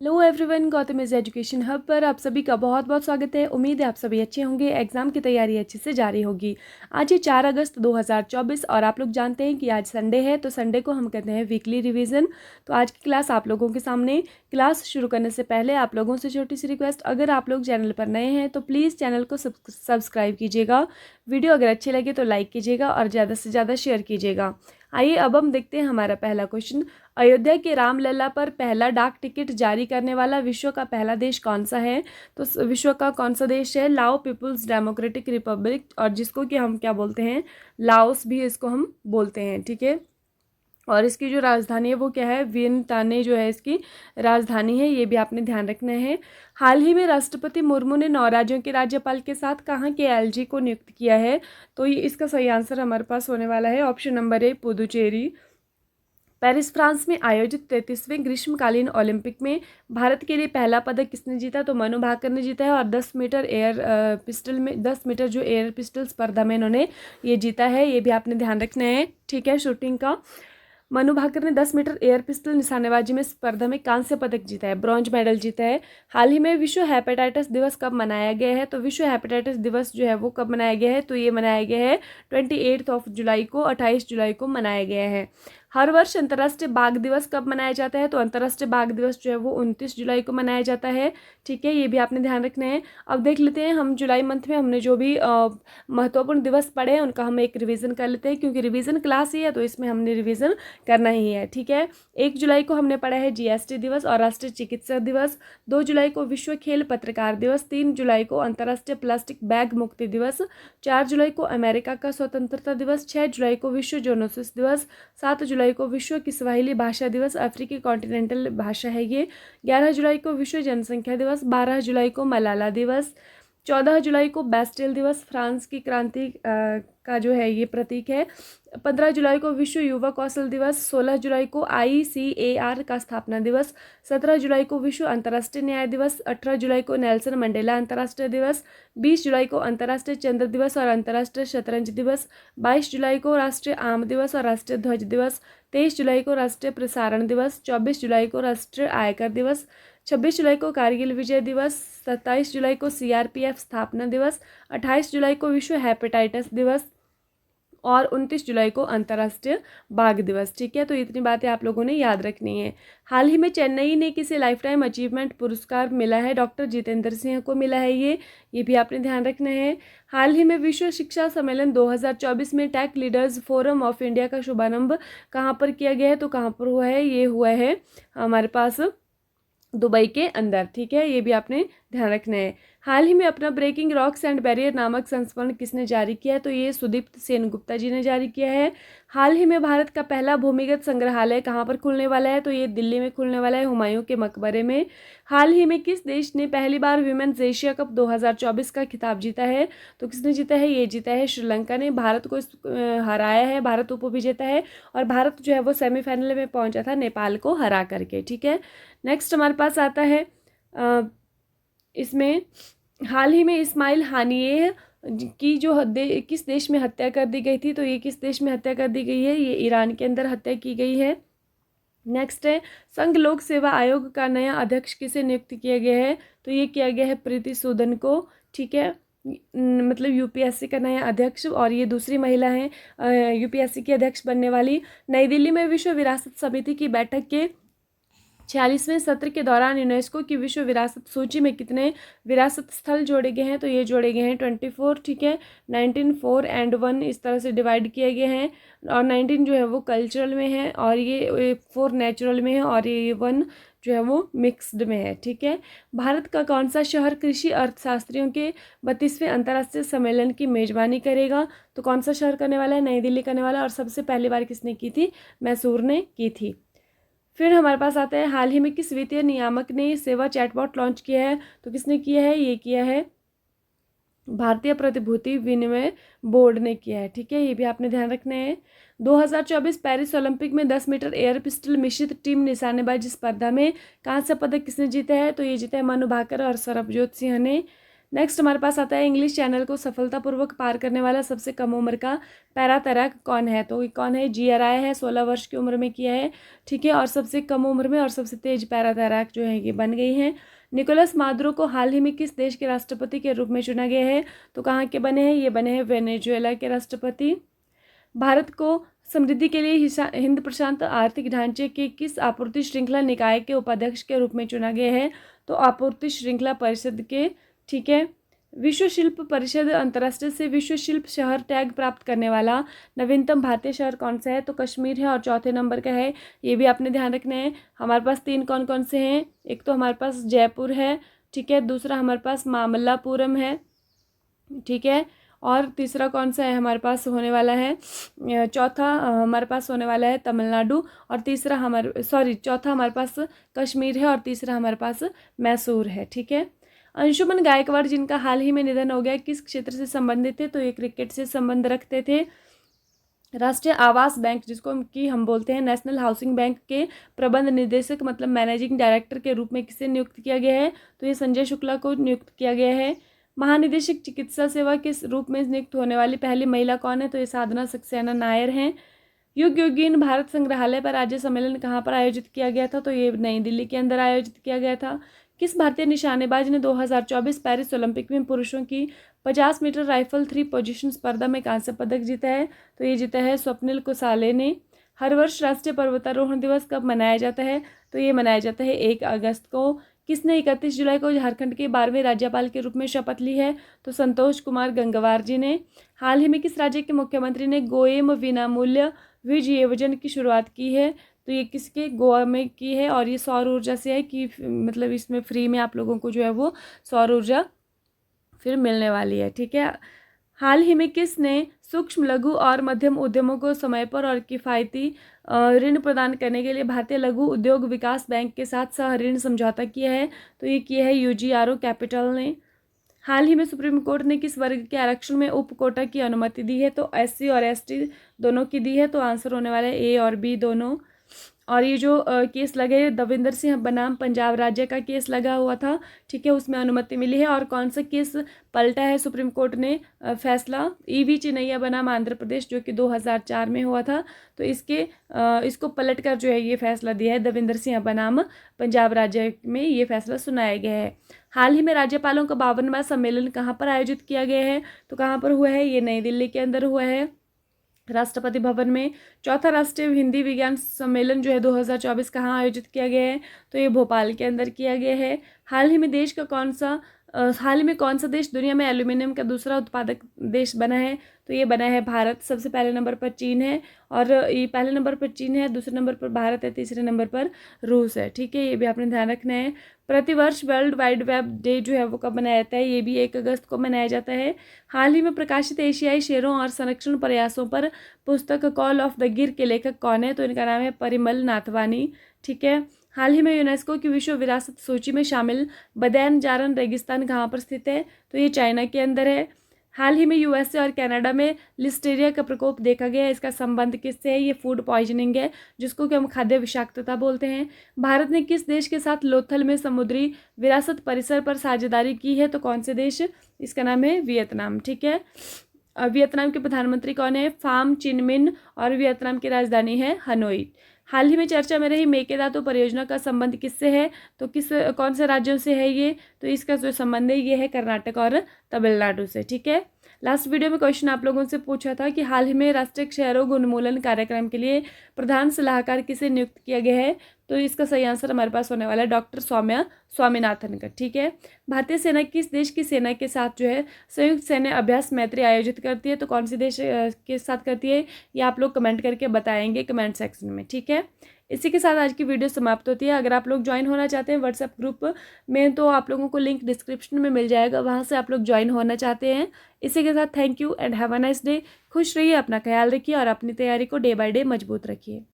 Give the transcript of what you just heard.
Hello everyone, Gautam is education hub पर आप सभी का बहुत बहुत स्वागत है। उम्मीद है आप सभी अच्छे होंगे, एग्जाम की तैयारी अच्छे से जारी होगी। आज है 4 अगस्त 2024 और आप लोग जानते हैं कि आज संडे है, तो संडे को हम कहते हैं वीकली रिवीजन। तो आज की क्लास आप लोगों के सामने। क्लास शुरू करने से पहले आप लोगों से छोटी सी रिक्वेस्ट, अगर आप लोग चैनल पर नए हैं तो प्लीज़ चैनल को सब्सक्राइब कीजिएगा। वीडियो अगर अच्छी लगे तो लाइक कीजिएगा और ज़्यादा से ज़्यादा शेयर कीजिएगा। आइए अब हम देखते हैं हमारा पहला क्वेश्चन। अयोध्या के रामलला पर पहला डाक टिकट जारी करने वाला विश्व का पहला देश कौन सा है? तो विश्व का कौन सा देश है? लाओ पीपुल्स डेमोक्रेटिक रिपब्लिक, और जिसको कि हम क्या बोलते हैं, लाओस भी इसको हम बोलते हैं। ठीक है, और इसकी जो राजधानी है वो क्या है? वियंटाने जो है इसकी राजधानी है, ये भी आपने ध्यान रखना है। हाल ही में राष्ट्रपति मुर्मू ने 9 राज्यों के राज्यपाल के साथ कहाँ के एलजी को नियुक्त किया है? तो ये इसका सही आंसर हमारे पास होने वाला है option number A, Puducherry. Paris France में आयोजित 33वें ग्रीष्मकालीन ओलंपिक में भारत के लिए पहला पदक किसने जीता? तो मनु भाकर ने जीता है, और 10 मीटर एयर पिस्टल में 10 मीटर जो एयर पिस्टल स्पर्धा में इन्होंने ये जीता है, ये भी आपने ध्यान रखना है। ठीक है, शूटिंग का मनु भाकर ने 10 मीटर एयर पिस्टल निशानेबाजी में स्पर्धा में कांस्य पदक जीता है, ब्रॉन्ज मेडल जीता है। हाल ही में विश्व हेपेटाइटिस दिवस कब मनाया गया है? तो विश्व हेपेटाइटिस दिवस जो है वो कब मनाया गया है? तो ये मनाया गया है 28 जुलाई को, 28 जुलाई को मनाया गया है। हर वर्ष अंतर्राष्ट्रीय बाघ दिवस कब मनाया जाता है? तो अंतर्राष्ट्रीय बाघ दिवस जो है वो 29 जुलाई को मनाया जाता है। ठीक है, ये भी आपने ध्यान रखना है। अब देख लेते हैं हम जुलाई मंथ में हमने जो भी महत्वपूर्ण दिवस पढ़े हैं उनका हम एक रिवीजन कर लेते हैं, क्योंकि रिवीजन क्लास ही है तो इसमें हमने रिवीजन करना ही है। ठीक है, 1 जुलाई को हमने पढ़ा है जीएसटी दिवस और राष्ट्रीय चिकित्सा दिवस। 2 जुलाई को विश्व खेल पत्रकार दिवस। 3 जुलाई को अंतर्राष्ट्रीय प्लास्टिक बैग मुक्ति दिवस। 4 जुलाई को अमेरिका का स्वतंत्रता दिवस। 6 जुलाई को विश्व जोनोसिस दिवस। 7 जुलाई को विश्व किस्वाहिली भाषा दिवस, अफ्रीकी कॉन्टिनेंटल भाषा है ये। 11 जुलाई को विश्व जनसंख्या दिवस। 12 जुलाई को मलाला दिवस। 14 जुलाई को बैस्टिल दिवस, फ्रांस की क्रांति का जो है ये प्रतीक है। 15 जुलाई को विश्व युवा कौशल दिवस। 16 जुलाई को ICAR का स्थापना दिवस। 17 जुलाई को विश्व अंतर्राष्ट्रीय न्याय दिवस। 18 जुलाई को नेल्सन मंडेला अंतर्राष्ट्रीय दिवस। 20 जुलाई को अंतर्राष्ट्रीय चंद्र दिवस और अंतर्राष्ट्रीय शतरंज दिवस। 22 जुलाई को राष्ट्रीय आम दिवस और राष्ट्रीय ध्वज दिवस। 23 जुलाई को राष्ट्रीय प्रसारण दिवस। 24 जुलाई को राष्ट्रीय आयकर दिवस। 26 जुलाई को कारगिल विजय दिवस। 27 जुलाई को CRPF स्थापना दिवस। 28 जुलाई को विश्व हेपेटाइटिस दिवस और 29 जुलाई को अंतर्राष्ट्रीय बाघ दिवस। ठीक है, तो इतनी बातें आप लोगों ने याद रखनी है। हाल ही में चेन्नई ने किसे लाइफ टाइम अचीवमेंट पुरस्कार मिला है? डॉक्टर जितेंद्र सिंह को मिला है ये भी आपने ध्यान रखना है। हाल ही में विश्व शिक्षा सम्मेलन 2024 में tech leaders forum of India का शुभारंभ कहाँ पर किया गया है? तो कहाँ पर हुआ है? ये हुआ है हमारे पास दुबई के अंदर। ठीक है, ये भी आपने ध्यान रखना है। हाल ही में अपना ब्रेकिंग रॉक्स एंड बैरियर नामक संस्करण किसने जारी किया है? तो ये सुदीप्त सेनगुप्ता जी ने जारी किया है। हाल ही में भारत का पहला भूमिगत संग्रहालय कहाँ पर खुलने वाला है? तो ये दिल्ली में खुलने वाला है, हुमायूं के मकबरे में। हाल ही में किस देश ने पहली बार विमेंस एशिया कप 2024 का खिताब जीता है? तो किसने जीता है? ये जीता है श्रीलंका ने, भारत को हराया है, भारत उपविजेता है, और भारत जो है वो सेमीफाइनल में पहुंचा था नेपाल को हरा करके। ठीक है, नेक्स्ट हमारे पास आता है इसमें हाल ही में इस्माइल हानिये की जो किस देश में हत्या कर दी गई थी? तो ये किस देश में हत्या कर दी गई है? ये ईरान के अंदर हत्या की गई है। नेक्स्ट है संघ लोक सेवा आयोग का नया अध्यक्ष किसे नियुक्त किया गया है? तो ये किया गया है प्रीति सूदन को। ठीक है, मतलब यूपीएससी का नया अध्यक्ष, और ये दूसरी महिला है यूपीएससी की अध्यक्ष बनने वाली। नई दिल्ली में विश्व विरासत समिति की बैठक के 46वें सत्र के दौरान यूनेस्को की विश्व विरासत सूची में कितने विरासत स्थल जोड़े गए हैं? तो ये जोड़े गए हैं 24। ठीक है, 19, 4 एंड 1 इस तरह से डिवाइड किए गए हैं, और 19 जो है वो कल्चरल में है, और ये 4 नेचुरल में है, और ये 1 जो है वो मिक्स्ड में है। ठीक है, भारत का कौन सा शहर कृषि अर्थशास्त्रियों के 32वें अंतर्राष्ट्रीय सम्मेलन की मेजबानी करेगा? तो कौन सा शहर करने वाला है? नई दिल्ली करने वाला है, और सबसे पहली बार किसने की थी? मैसूर ने की थी। फिर हमारे पास आता है हाल ही में किस वित्तीय नियामक ने सेवा चैटबॉट लॉन्च किया है? तो किसने किया है? ये किया है भारतीय प्रतिभूति विनिमय बोर्ड ने किया है। ठीक है, ये भी आपने ध्यान रखना है। 2024 पेरिस ओलंपिक में 10 मीटर एयर पिस्टल मिश्रित टीम निशानेबाजी स्पर्धा में कांस्य पदक किसने जीता है? तो ये जीता है मनु भाकर और सरबजोत सिंह ने। नेक्स्ट हमारे पास आता है इंग्लिश चैनल को सफलतापूर्वक पार करने वाला सबसे कम उम्र का पैरा तैराक कौन है। तो कौन है, जी राय है, 16 वर्ष की उम्र में किया है, ठीक है। और सबसे कम उम्र में और सबसे तेज पैरा तैराक जो है ये बन गई हैं। निकोलस मादुरो को हाल ही में किस देश के राष्ट्रपति के रूप में चुना गया है। तो कहाँ के बने हैं, ये बने हैं वेनेजुएला के राष्ट्रपति। भारत को समृद्धि के लिए हिंद प्रशांत आर्थिक ढांचे के किस आपूर्ति श्रृंखला निकाय के उपाध्यक्ष के रूप में चुना गया है। तो आपूर्ति श्रृंखला परिषद के, ठीक है। विश्व शिल्प परिषद अंतर्राष्ट्रीय से विश्व शिल्प शहर टैग प्राप्त करने वाला नवीनतम भारतीय शहर कौन सा है। तो कश्मीर है और चौथे नंबर का है, ये भी आपने ध्यान रखना है। हमारे पास 3 कौन कौन से हैं, एक तो हमारे पास जयपुर है, ठीक है, दूसरा हमारे पास मामल्लापुरम है, ठीक है, और तीसरा कौन सा है हमारे पास होने वाला है, चौथा हमारे पास होने वाला है तमिलनाडु, और चौथा हमारे पास कश्मीर है और तीसरा हमारे पास मैसूर है, ठीक है। अंशुमन गायकवाड़ जिनका हाल ही में निधन हो गया, किस क्षेत्र से संबंधित थे। तो ये क्रिकेट से संबंध रखते थे। राष्ट्रीय आवास बैंक जिसको कि हम बोलते हैं नेशनल हाउसिंग बैंक के प्रबंध निदेशक मतलब मैनेजिंग डायरेक्टर के रूप में किसे नियुक्त किया गया है। तो ये संजय शुक्ला को नियुक्त किया गया है। महानिदेशक चिकित्सा सेवा के रूप में नियुक्त होने वाली पहली महिला कौन है। तो ये साधना सक्सेना नायर हैं। युग योगीन भारत संग्रहालय पर राज्य सम्मेलन कहाँ पर आयोजित किया गया था। तो ये नई दिल्ली के अंदर आयोजित किया गया था। किस भारतीय निशानेबाज ने 2024 पेरिस ओलंपिक में पुरुषों की 50 मीटर राइफल 3 पोजीशन स्पर्धा में कांस्य पदक जीता है। तो ये जीता है स्वप्निल कुसाले ने। हर वर्ष राष्ट्रीय पर्वतारोहण दिवस कब मनाया जाता है। तो ये मनाया जाता है 1 अगस्त को। किसने 31 जुलाई को झारखंड के 12वें राज्यपाल के रूप में शपथ ली है। तो संतोष कुमार गंगवार जी ने। हाल ही में किस राज्य के मुख्यमंत्री ने गोएम विनामूल्य वीज योजना की शुरुआत की है। तो ये किसके, गोवा में की है, और ये सौर ऊर्जा से है कि मतलब इसमें फ्री में आप लोगों को जो है वो सौर ऊर्जा फिर मिलने वाली है, ठीक है। हाल ही में किसने सूक्ष्म लघु और मध्यम उद्यमों को समय पर और किफ़ायती ऋण प्रदान करने के लिए भारतीय लघु उद्योग विकास बैंक के साथ सह ऋण समझौता किया है। तो ये किया है यूजीआरओ कैपिटल ने। हाल ही में सुप्रीम कोर्ट ने किस वर्ग के आरक्षण में उप कोटा की अनुमति दी है। तो एससी और एसटी दोनों की दी है। तो आंसर होने वाला है ए और बी दोनों। और ये जो केस लगे दविंदर सिंह बनाम पंजाब राज्य का केस लगा हुआ था, ठीक है, उसमें अनुमति मिली है। और कौन सा केस पलटा है सुप्रीम कोर्ट ने फैसला, ईवी चिनैया बनाम आंध्र प्रदेश जो कि 2004 में हुआ था। तो इसको पलट कर जो है ये फैसला दिया है दविंदर सिंह बनाम पंजाब राज्य में ये फैसला सुनाया गया है। हाल ही में राज्यपालों का 52वां सम्मेलन कहाँ पर आयोजित किया गया है। तो कहाँ पर हुआ है, ये नई दिल्ली के अंदर हुआ है राष्ट्रपति भवन में। चौथा राष्ट्रीय हिंदी विज्ञान सम्मेलन जो है 2024 कहाँ आयोजित किया गया है। तो ये भोपाल के अंदर किया गया है। हाल ही में कौन सा देश दुनिया में एल्यूमिनियम का दूसरा उत्पादक देश बना है। तो ये बना है भारत। सबसे पहले नंबर पर चीन है, और ये पहले नंबर पर चीन है, दूसरे नंबर पर भारत है, तीसरे नंबर पर रूस है, ठीक है, ये भी आपने ध्यान रखना है। प्रतिवर्ष वर्ल्ड वाइड वेब डे जो है वो कब मनाया जाता है। ये भी 1 अगस्त को मनाया जाता है। हाल ही में प्रकाशित एशियाई शेरों और संरक्षण प्रयासों पर पुस्तक कॉल ऑफ द गिर के लेखक कौन है। तो इनका नाम है परिमल नाथवानी, ठीक है। हाल ही में यूनेस्को की विश्व विरासत सूची में शामिल बदैन जारन रेगिस्तान कहाँ पर स्थित है। तो ये चाइना के अंदर है। हाल ही में यूएसए और कनाडा में लिस्टेरिया का प्रकोप देखा गया है। इसका संबंध किससे है। ये फूड पॉइजनिंग है जिसको कि हम खाद्य विषाक्तता बोलते हैं। भारत ने किस देश के साथ लोथल में समुद्री विरासत परिसर पर साझेदारी की है। तो कौन से देश, इसका नाम है वियतनाम, ठीक है। वियतनाम के प्रधानमंत्री कौन है, फाम चिनमिन, और वियतनाम की राजधानी है हनोई। हाल ही में चर्चा में रही मेकेदातु परियोजना का संबंध किससे है। तो कौन से राज्यों से है ये। तो इसका जो संबंध है ये है कर्नाटक और तमिलनाडु से, ठीक है। लास्ट वीडियो में क्वेश्चन आप लोगों से पूछा था कि हाल ही में राष्ट्रीय क्षय रोग उन्मूलन कार्यक्रम के लिए प्रधान सलाहकार किसे नियुक्त किया गया है। तो इसका सही आंसर हमारे पास होने वाला है डॉक्टर सौम्या स्वामीनाथन का, ठीक है। भारतीय सेना किस देश की सेना के साथ जो है संयुक्त सैन्य अभ्यास मैत्री आयोजित करती है। तो कौन सी देश के साथ करती है ये आप लोग कमेंट करके बताएंगे कमेंट सेक्शन में, ठीक है। इसी के साथ आज की वीडियो समाप्त होती है। अगर आप लोग ज्वाइन होना चाहते हैं व्हाट्सएप ग्रुप में तो आप लोगों को लिंक डिस्क्रिप्शन में मिल जाएगा, वहाँ से आप लोग ज्वाइन होना चाहते हैं। इसी के साथ thank you and have a nice day. खुश रहिए, अपना ख्याल रखिए और अपनी तैयारी को डे बाय डे मजबूत रखिए।